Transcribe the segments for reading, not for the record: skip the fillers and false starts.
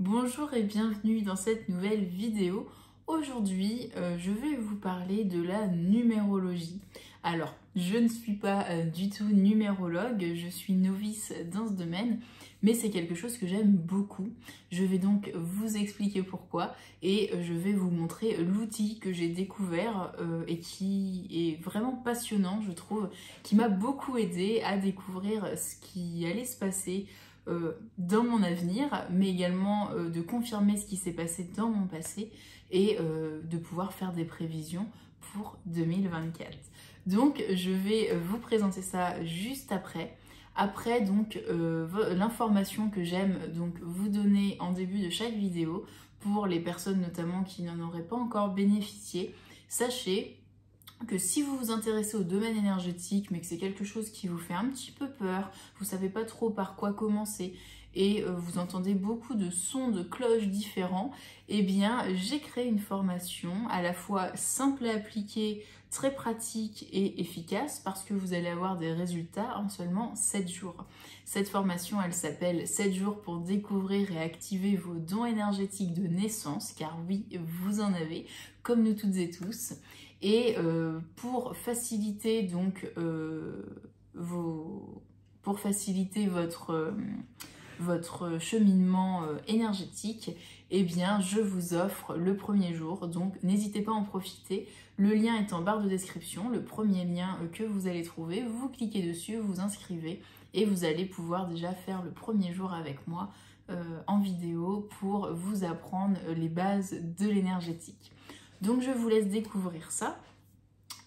Bonjour et bienvenue dans cette nouvelle vidéo. Aujourd'hui, je vais vous parler de la numérologie. Alors, je ne suis pas du tout numérologue, je suis novice dans ce domaine, mais c'est quelque chose que j'aime beaucoup. Je vais donc vous expliquer pourquoi et je vais vous montrer l'outil que j'ai découvert et qui est vraiment passionnant, je trouve, qui m'a beaucoup aidé à découvrir ce qui allait se passer dans mon avenir, mais également de confirmer ce qui s'est passé dans mon passé et de pouvoir faire des prévisions pour 2024. Donc je vais vous présenter ça juste après. Après donc l'information que j'aime donc vous donner en début de chaque vidéo pour les personnes notamment qui n'en auraient pas encore bénéficié. Sachez que si vous vous intéressez au domaine énergétique, mais que c'est quelque chose qui vous fait un petit peu peur, vous savez pas trop par quoi commencer et vous entendez beaucoup de sons de cloches différents, eh bien j'ai créé une formation à la fois simple à appliquer, très pratique et efficace parce que vous allez avoir des résultats en seulement 7 jours. Cette formation, elle s'appelle 7 jours pour découvrir et activer vos dons énergétiques de naissance, car oui, vous en avez, comme nous toutes et tous. Et pour faciliter donc votre cheminement énergétique, eh bien je vous offre le premier jour, donc n'hésitez pas à en profiter. Le lien est en barre de description, le premier lien que vous allez trouver, vous cliquez dessus, vous inscrivez et vous allez pouvoir déjà faire le premier jour avec moi en vidéo pour vous apprendre les bases de l'énergétique. Donc je vous laisse découvrir ça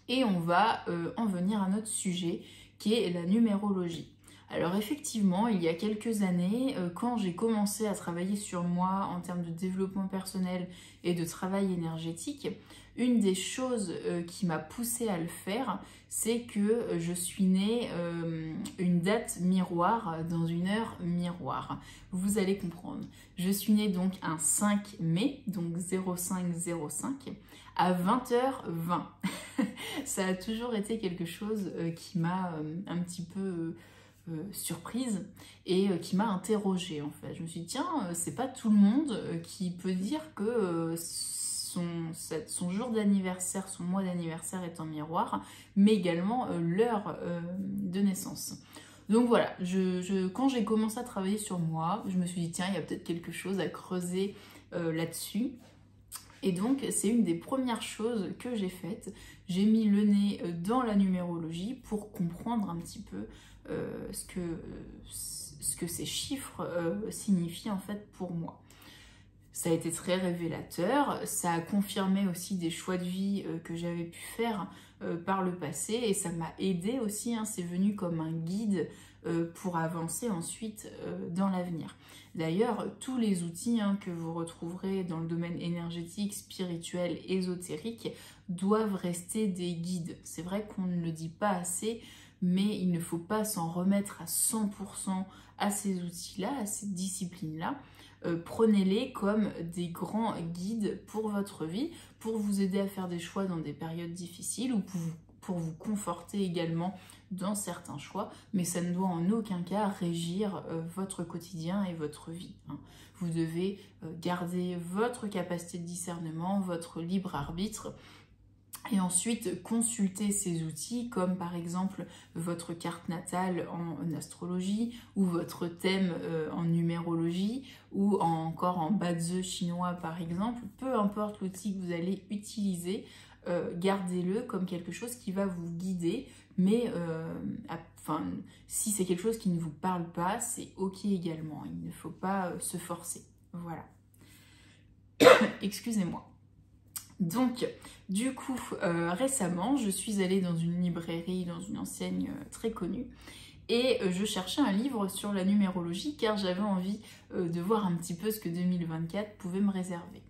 et on va en venir à notre sujet qui est la numérologie. Alors effectivement, il y a quelques années, quand j'ai commencé à travailler sur moi en termes de développement personnel et de travail énergétique, une des choses qui m'a poussée à le faire, c'est que je suis née une date miroir dans une heure miroir. Vous allez comprendre. Je suis née donc un 5 mai, donc 0505, à 20h20. Ça a toujours été quelque chose qui m'a un petit peu surprise et qui m'a interrogée en fait. Je me suis dit tiens, c'est pas tout le monde qui peut dire que son jour d'anniversaire, son mois d'anniversaire est en miroir, mais également l'heure de naissance. Donc voilà, quand j'ai commencé à travailler sur moi, je me suis dit tiens, il y a peut-être quelque chose à creuser là-dessus. Et donc, c'est une des premières choses que j'ai faites. J'ai mis le nez dans la numérologie pour comprendre un petit peu ce que ces chiffres signifient en fait pour moi. Ça a été très révélateur, ça a confirmé aussi des choix de vie que j'avais pu faire par le passé et ça m'a aidé aussi, hein, c'est venu comme un guide pour avancer ensuite dans l'avenir. D'ailleurs, tous les outils que vous retrouverez dans le domaine énergétique, spirituel, ésotérique doivent rester des guides. C'est vrai qu'on ne le dit pas assez, mais il ne faut pas s'en remettre à 100% à ces outils-là, à ces disciplines-là. Prenez-les comme des grands guides pour votre vie, pour vous aider à faire des choix dans des périodes difficiles ou pour vous conforter également dans certains choix, mais ça ne doit en aucun cas régir votre quotidien et votre vie. Vous devez garder votre capacité de discernement, votre libre arbitre, et ensuite consulter ces outils comme par exemple votre carte natale en astrologie ou votre thème en numérologie ou encore en Bazi chinois par exemple. Peu importe l'outil que vous allez utiliser, gardez-le comme quelque chose qui va vous guider, mais si c'est quelque chose qui ne vous parle pas, c'est ok également, il ne faut pas se forcer. Voilà. Excusez-moi. Donc, du coup, récemment, je suis allée dans une librairie, dans une enseigne très connue, et je cherchais un livre sur la numérologie car j'avais envie de voir un petit peu ce que 2024 pouvait me réserver.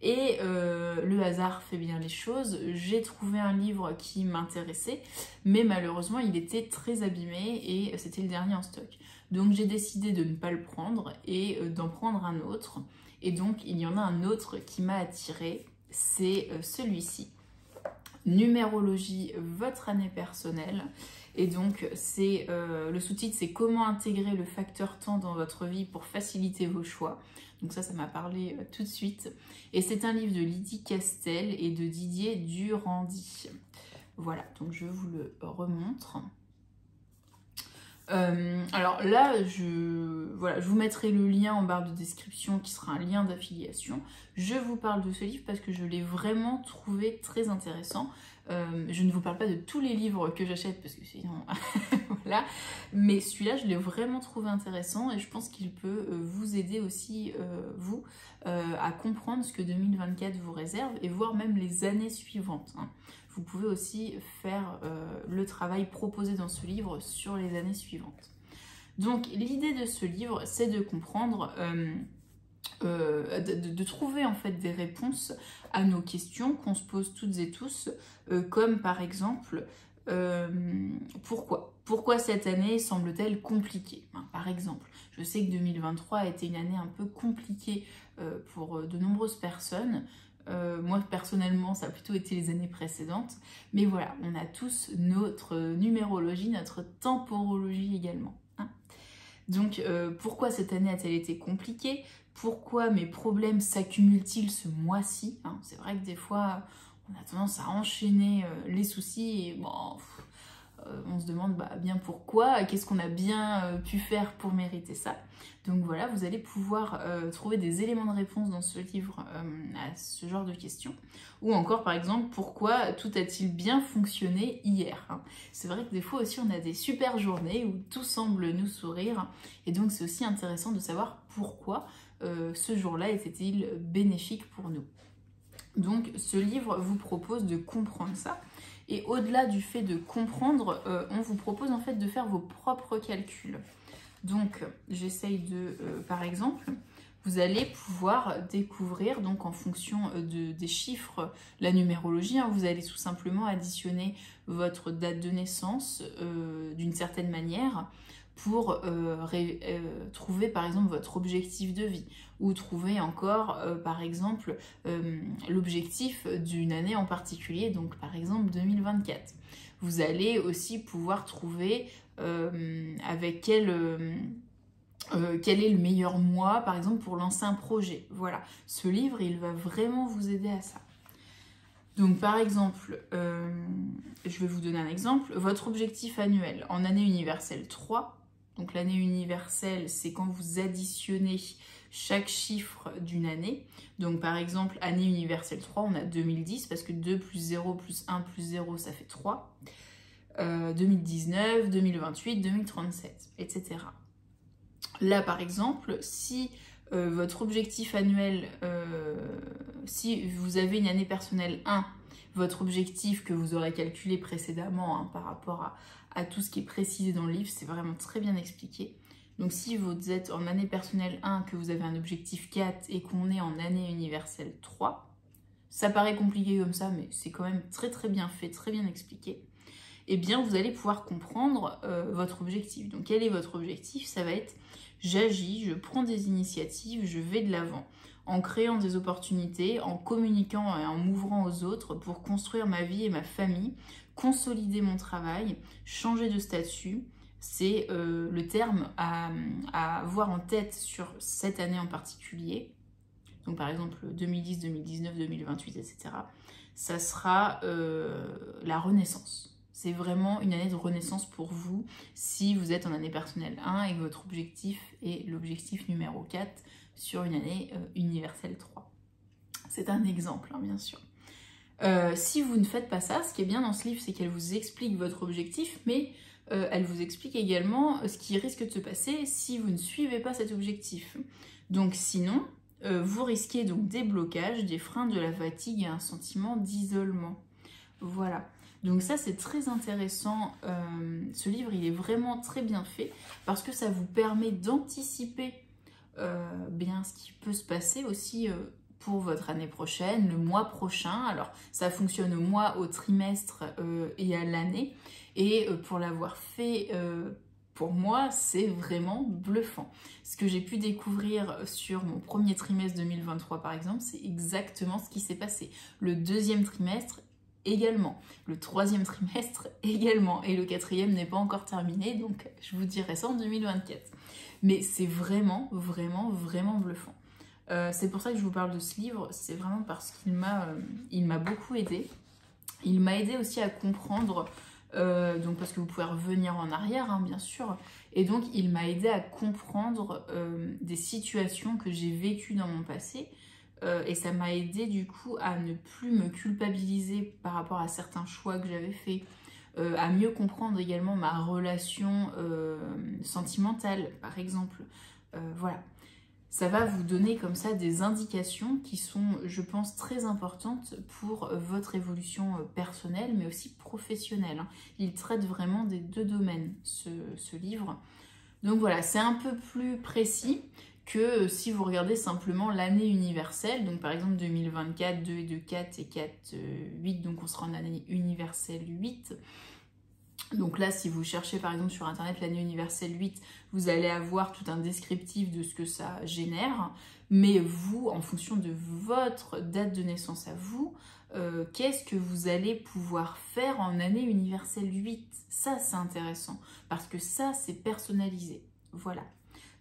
Et le hasard fait bien les choses, j'ai trouvé un livre qui m'intéressait, mais malheureusement il était très abîmé et c'était le dernier en stock. Donc j'ai décidé de ne pas le prendre et d'en prendre un autre. Et donc il y en a un autre qui m'a attirée, c'est celui-ci. Numérologie, votre année personnelle. Et donc, le sous-titre, c'est comment intégrer le facteur temps dans votre vie pour faciliter vos choix. Donc ça m'a parlé tout de suite. Et c'est un livre de Lydie Castel et de Didier Durandi. Voilà, donc je vous le remontre. Alors là, je vous mettrai le lien en barre de description qui sera un lien d'affiliation. Je vous parle de ce livre parce que je l'ai vraiment trouvé très intéressant. Je ne vous parle pas de tous les livres que j'achète parce que sinon, voilà. Mais celui-là, je l'ai vraiment trouvé intéressant et je pense qu'il peut vous aider aussi, vous, à comprendre ce que 2024 vous réserve et voir même les années suivantes. Hein. Vous pouvez aussi faire le travail proposé dans ce livre sur les années suivantes. Donc, l'idée de ce livre, c'est de comprendre... de trouver en fait des réponses à nos questions qu'on se pose toutes et tous, comme par exemple pourquoi cette année semble-t-elle compliquée, hein, par exemple. Je sais que 2023 a été une année un peu compliquée pour de nombreuses personnes. Moi personnellement ça a plutôt été les années précédentes, mais voilà, on a tous notre numérologie, notre temporologie également, hein. Donc pourquoi cette année a-t-elle été compliquée? Pourquoi mes problèmes s'accumulent-ils ce mois-ci, hein? C'est vrai que des fois, on a tendance à enchaîner les soucis et bon, on se demande bien pourquoi, qu'est-ce qu'on a bien pu faire pour mériter ça. Donc voilà, vous allez pouvoir trouver des éléments de réponse dans ce livre à ce genre de questions. Ou encore par exemple, pourquoi tout a-t-il bien fonctionné hier, hein? C'est vrai que des fois aussi on a des super journées où tout semble nous sourire. Et donc c'est aussi intéressant de savoir pourquoi ce jour-là était-il bénéfique pour nous. Donc ce livre vous propose de comprendre ça. Et au-delà du fait de comprendre, on vous propose en fait de faire vos propres calculs. Donc j'essaye de, par exemple, vous allez pouvoir découvrir, donc en fonction des chiffres, la numérologie, hein, vous allez tout simplement additionner votre date de naissance d'une certaine manière pour trouver par exemple votre objectif de vie ou trouver encore par exemple l'objectif d'une année en particulier, donc par exemple 2024. Vous allez aussi pouvoir trouver avec quel est le meilleur mois par exemple pour lancer un projet. Voilà, ce livre il va vraiment vous aider à ça. Donc par exemple, je vais vous donner un exemple, votre objectif annuel en année universelle 3, donc l'année universelle c'est quand vous additionnez chaque chiffre d'une année. Donc par exemple, année universelle 3, on a 2010 parce que 2 plus 0 plus 1 plus 0 ça fait 3, 2019, 2028, 2037, etc. Là par exemple, si votre objectif annuel, si vous avez une année personnelle 1, votre objectif que vous aurez calculé précédemment hein, par rapport à tout ce qui est précisé dans le livre, c'est vraiment très bien expliqué. Donc si vous êtes en année personnelle 1, que vous avez un objectif 4 et qu'on est en année universelle 3, ça paraît compliqué comme ça, mais c'est quand même très très bien fait, très bien expliqué. Eh bien vous allez pouvoir comprendre votre objectif. Donc quel est votre objectif? Ça va être j'agis, je prends des initiatives, je vais de l'avant, en créant des opportunités, en communiquant et en m'ouvrant aux autres pour construire ma vie et ma famille, consolider mon travail, changer de statut. C'est le terme à avoir en tête sur cette année en particulier. Donc par exemple 2010, 2019, 2028, etc. Ça sera la renaissance. C'est vraiment une année de renaissance pour vous si vous êtes en année personnelle 1 et que votre objectif est l'objectif numéro 4 sur une année universelle 3. C'est un exemple, hein, bien sûr. Si vous ne faites pas ça, ce qui est bien dans ce livre, c'est qu'elle vous explique votre objectif, mais elle vous explique également ce qui risque de se passer si vous ne suivez pas cet objectif. Donc sinon, vous risquez donc des blocages, des freins, de la fatigue et un sentiment d'isolement. Voilà. Donc ça c'est très intéressant, ce livre il est vraiment très bien fait parce que ça vous permet d'anticiper bien ce qui peut se passer aussi pour votre année prochaine, le mois prochain. Alors ça fonctionne au mois, au trimestre et à l'année, et pour l'avoir fait pour moi c'est vraiment bluffant. Ce que j'ai pu découvrir sur mon premier trimestre 2023 par exemple, c'est exactement ce qui s'est passé. Le deuxième trimestre également. Le 3e trimestre également. Et le 4e n'est pas encore terminé, donc je vous dirai ça en 2024. Mais c'est vraiment, vraiment, vraiment bluffant. C'est pour ça que je vous parle de ce livre, c'est vraiment parce qu'il m'a beaucoup aidé. Il m'a aidé aussi à comprendre, donc parce que vous pouvez revenir en arrière, hein, bien sûr, et donc il m'a aidé à comprendre des situations que j'ai vécues dans mon passé, et ça m'a aidé du coup à ne plus me culpabiliser par rapport à certains choix que j'avais faits, à mieux comprendre également ma relation sentimentale, par exemple, voilà. Ça va vous donner comme ça des indications qui sont, je pense, très importantes pour votre évolution personnelle, mais aussi professionnelle. Il traite vraiment des 2 domaines, ce livre. Donc voilà, c'est un peu plus précis que si vous regardez simplement l'année universelle. Donc par exemple 2024, 2 et 2, 4 et 4, 8, donc on sera en année universelle 8. Donc là, si vous cherchez par exemple sur internet l'année universelle 8, vous allez avoir tout un descriptif de ce que ça génère. Mais vous, en fonction de votre date de naissance à vous, qu'est-ce que vous allez pouvoir faire en année universelle 8? Ça, c'est intéressant parce que ça, c'est personnalisé. Voilà.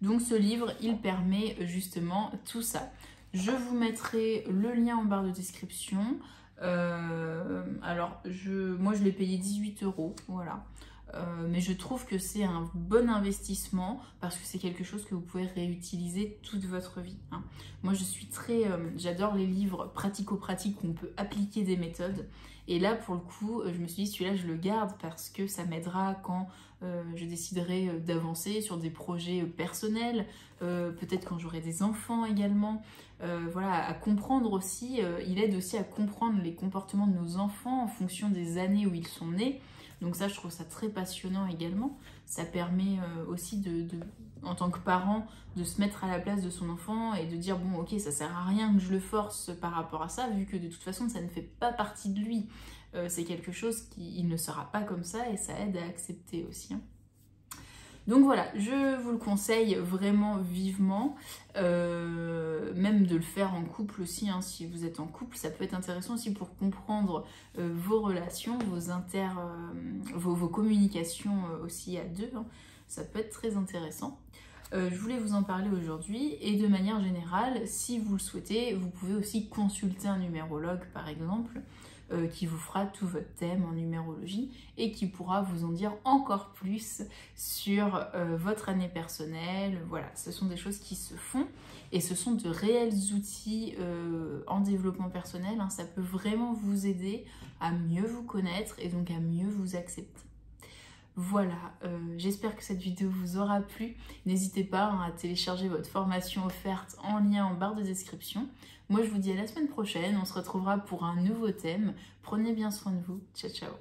Donc ce livre, il permet justement tout ça. Je vous mettrai le lien en barre de description. Alors moi je l'ai payé 18 €, voilà. Mais je trouve que c'est un bon investissement parce que c'est quelque chose que vous pouvez réutiliser toute votre vie, hein. Moi je suis j'adore les livres pratico-pratiques où on peut appliquer des méthodes, et là pour le coup je me suis dit celui-là je le garde parce que ça m'aidera quand je déciderai d'avancer sur des projets personnels, peut-être quand j'aurai des enfants également. Voilà, à comprendre aussi, il aide aussi à comprendre les comportements de nos enfants en fonction des années où ils sont nés. Donc ça, je trouve ça très passionnant également. Ça permet aussi en tant que parent, de se mettre à la place de son enfant et de dire bon ok, ça sert à rien que je le force par rapport à ça, vu que de toute façon ça ne fait pas partie de lui. C'est quelque chose il ne sera pas comme ça, et ça aide à accepter aussi, hein. Donc voilà, je vous le conseille vraiment vivement, même de le faire en couple aussi, hein, si vous êtes en couple, ça peut être intéressant aussi pour comprendre vos relations, vos communications aussi à 2, hein, ça peut être très intéressant. Je voulais vous en parler aujourd'hui, et de manière générale, si vous le souhaitez, vous pouvez aussi consulter un numérologue par exemple, qui vous fera tout votre thème en numérologie et qui pourra vous en dire encore plus sur votre année personnelle. Voilà, ce sont des choses qui se font et ce sont de réels outils en développement personnel, hein. Ça peut vraiment vous aider à mieux vous connaître et donc à mieux vous accepter. Voilà, j'espère que cette vidéo vous aura plu. N'hésitez pas, hein, à télécharger votre formation offerte en lien en barre de description. Moi, je vous dis à la semaine prochaine. On se retrouvera pour un nouveau thème. Prenez bien soin de vous. Ciao, ciao.